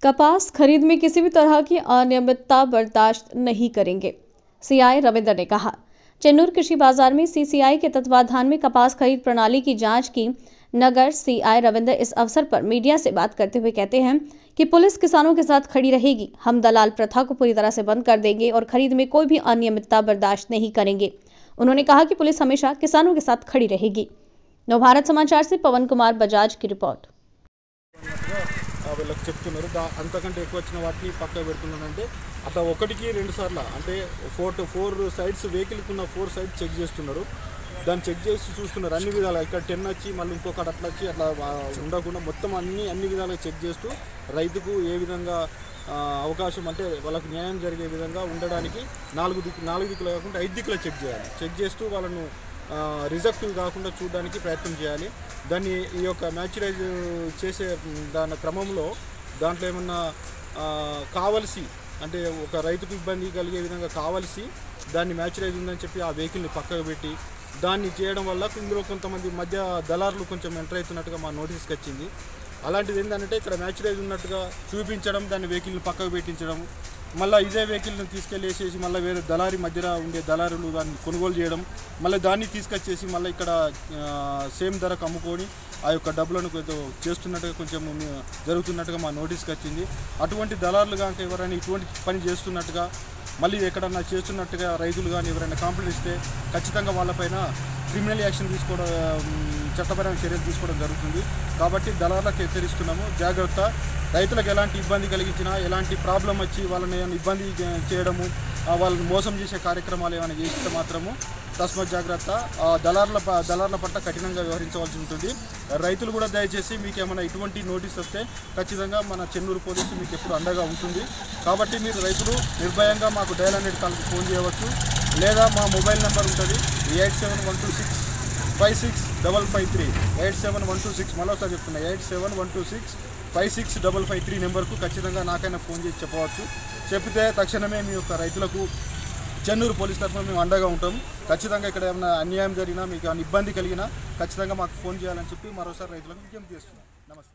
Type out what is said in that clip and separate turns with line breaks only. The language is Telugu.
कपास खरीद में किसी भी तरह की अनियमितता बर्दाश्त नहीं करेंगे, सीआई रविंद्र ने कहा। चेन्नूर कृषि बाजार में सीसीआई के तत्वाधान में कपास खरीद प्रणाली की जांच की नगर सीआई रविंद्र इस अवसर पर मीडिया से बात करते हुए कहते हैं कि पुलिस किसानों के साथ खड़ी रहेगी। हम दलाल प्रथा को पूरी तरह से बंद कर देंगे और खरीद में कोई भी अनियमितता बर्दाश्त नहीं करेंगे। उन्होंने कहा कि पुलिस हमेशा किसानों के साथ खड़ी रहेगी। नवभारत समाचार से पवन कुमार बजाज की रिपोर्ट।
వీళ్ళకి చెప్తున్నారు అంతకంటే ఎక్కువ వచ్చిన వాటిని పక్కకు పెడుతున్నానంటే అట్లా ఒకటికి రెండు సార్లు అంటే ఫోర్ సైడ్స్ వెహికల్కి ఉన్న 4 సైడ్స్ చెక్ చేస్తున్నారు. దాన్ని చెక్ చేసి చూస్తున్నారు అన్ని విధాలు. ఇక్కడ 10 వచ్చి మళ్ళీ ఇంకొకటి అట్లా వచ్చి అట్లా ఉండకుండా మొత్తం అన్ని విధాలుగా చెక్ చేస్తూ రైతుకు ఏ విధంగా అవకాశం అంటే వాళ్ళకు న్యాయం జరిగే విధంగా ఉండడానికి 4 దిక్కులు కాకుండా 5 దిక్కులు చెక్ చేయాలి. చెక్ చేస్తూ వాళ్ళను రిజెక్టివ్ కాకుండా చూడడానికి ప్రయత్నం చేయాలి. దాన్ని ఈ యొక్క మ్యాచురైజ్ చేసే దాని క్రమంలో దాంట్లో ఏమన్నా కావలసి అంటే ఒక రైతుకు ఇబ్బంది కలిగే విధంగా కావలసి దాన్ని మ్యాచురైజ్ ఉందని చెప్పి ఆ వెహికల్ని పక్కకు పెట్టి దాన్ని చేయడం వల్ల ఇందులో కొంతమంది మధ్య దళారులు కొంచెం ఎంటర్ అవుతున్నట్టుగా మా నోటీస్కి వచ్చింది. అలాంటిది ఏంటంటే ఇక్కడ మ్యాచురైజ్ ఉన్నట్టుగా చూపించడం, దాన్ని వెహికల్ని పక్కకు పెట్టించడం, మళ్ళీ ఇదే వెహికల్ని తీసుకెళ్ళేసేసి మళ్ళీ వేరే దళారి మధ్యలో ఉండే దళారులు దాన్ని కొనుగోలు చేయడం, మళ్ళీ దాన్ని తీసుకొచ్చేసి మళ్ళీ ఇక్కడ సేమ్ ధరకు అమ్ముకొని ఆ యొక్క డబ్బులను కొంచెం చేస్తున్నట్టుగా కొంచెం జరుగుతున్నట్టుగా మా నోటీస్కి వచ్చింది. అటువంటి దళారులు కనుక ఎవరైనా ఇటువంటి పని చేస్తున్నట్టుగా మళ్ళీ ఎక్కడన్నా చేస్తున్నట్టుగా రైతులు కానీ ఎవరైనా కంప్లైంట్ ఇస్తే ఖచ్చితంగా వాళ్ళపైన క్రిమినల్ యాక్షన్ తీసుకోవడం, చట్టపరమైన చర్యలు తీసుకోవడం జరుగుతుంది. కాబట్టి దళారులకు హెచ్చరిస్తున్నాము, జాగ్రత్త. రైతులకు ఎలాంటి ఇబ్బంది కలిగించినా, ఎలాంటి ప్రాబ్లం వచ్చి వాళ్ళని ఏమైనా ఇబ్బంది చేయడము, వాళ్ళని మోసం చేసే కార్యక్రమాలు ఏమైనా చేస్తే మాత్రము తస్మత్ జాగ్రత్త. దళారుల పట్ల కఠినంగా వ్యవహరించవలసి ఉంటుంది. రైతులు కూడా దయచేసి మీకు ఏమైనా ఇటువంటి నోటీస్ వస్తే ఖచ్చితంగా మన చెన్నూరు పోలీసు మీకు ఎప్పుడు అండగా ఉంటుంది. కాబట్టి మీరు రైతులు నిర్భయంగా మాకు డయల్ 100 కాల్కి ఫోన్ చేయవచ్చు, లేదా మా మొబైల్ నెంబర్ ఉంటుంది 8712656553 871265 మరోసారి చెప్తున్నా 8712656553 నెంబర్కు ఖచ్చితంగా నాకైనా ఫోన్ చేసి చెప్పవచ్చు. చెప్తే తక్షణమే మీ యొక్క రైతులకు చెన్నూరు పోలీస్ తరఫున మేము అండగా ఉంటాం. ఖచ్చితంగా ఇక్కడ ఏమైనా అన్యాయం జరిగినా, మీకు ఇబ్బంది కలిగినా ఖచ్చితంగా మాకు ఫోన్ చేయాలని చెప్పి మరోసారి రైతులకు విజ్ఞప్తి చేస్తున్నాం. నమస్తే.